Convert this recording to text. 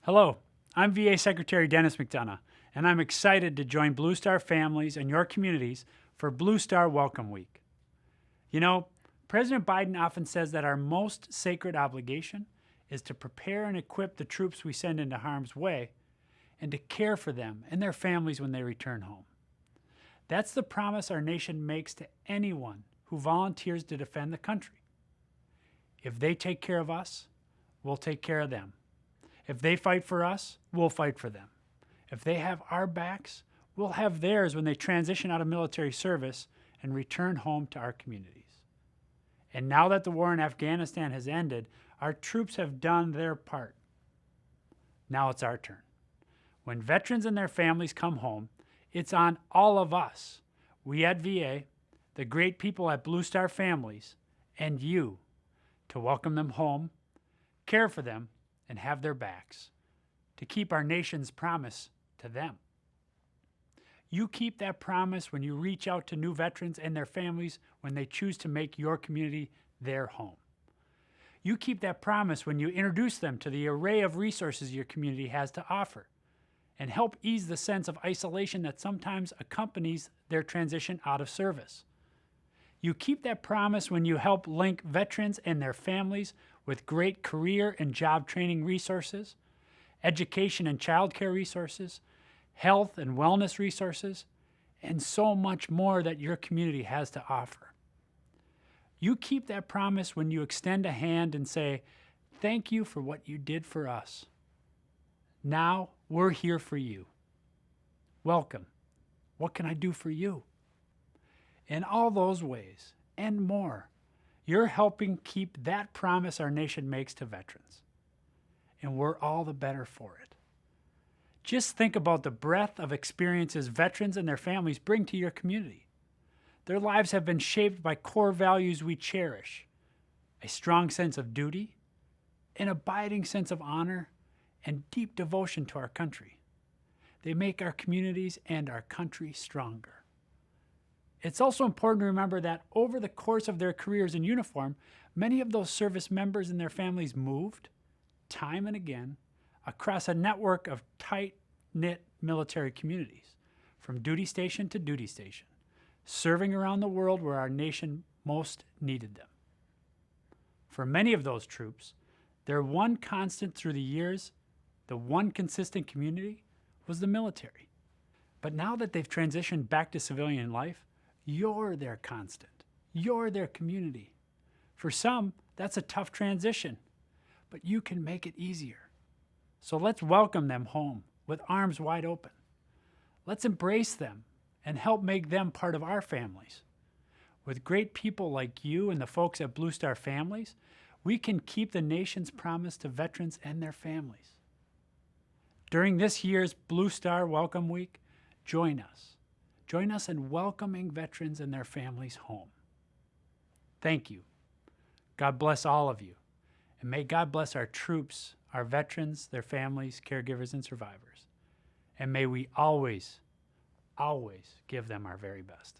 Hello, I'm VA Secretary Denis McDonough, and I'm excited to join Blue Star families and your communities for Blue Star Welcome Week. You know, President Biden often says that our most sacred obligation is to prepare and equip the troops we send into harm's way and to care for them and their families when they return home. That's the promise our nation makes to anyone who volunteers to defend the country. If they take care of us, we'll take care of them. If they fight for us, we'll fight for them. If they have our backs, we'll have theirs when they transition out of military service and return home to our communities. And now that the war in Afghanistan has ended, our troops have done their part. Now it's our turn. When veterans and their families come home, it's on all of us, we at VA, the great people at Blue Star Families, and you, to welcome them home, care for them, and have their backs, to keep our nation's promise to them. You keep that promise when you reach out to new veterans and their families when they choose to make your community their home. You keep that promise when you introduce them to the array of resources your community has to offer and help ease the sense of isolation that sometimes accompanies their transition out of service. You keep that promise when you help link veterans and their families with great career and job training resources, education and childcare resources, health and wellness resources, and so much more that your community has to offer. You keep that promise when you extend a hand and say, "Thank you for what you did for us. Now we're here for you. Welcome. What can I do for you?" In all those ways and more, you're helping keep that promise our nation makes to veterans. And we're all the better for it. Just think about the breadth of experiences veterans and their families bring to your community. Their lives have been shaped by core values we cherish: a strong sense of duty, an abiding sense of honor, and deep devotion to our country. They make our communities and our country stronger. It's also important to remember that over the course of their careers in uniform, many of those service members and their families moved, time and again, across a network of tight-knit military communities, from duty station to duty station, serving around the world where our nation most needed them. For many of those troops, their one constant through the years, the one consistent community, was the military. But now that they've transitioned back to civilian life, you're their constant. You're their community. For some, that's a tough transition, but you can make it easier. So let's welcome them home with arms wide open. Let's embrace them and help make them part of our families. With great people like you and the folks at Blue Star Families, we can keep the nation's promise to veterans and their families. During this year's Blue Star Welcome Week, join us. Join us in welcoming veterans and their families home. Thank you. God bless all of you. And may God bless our troops, our veterans, their families, caregivers, and survivors. And may we always, always give them our very best.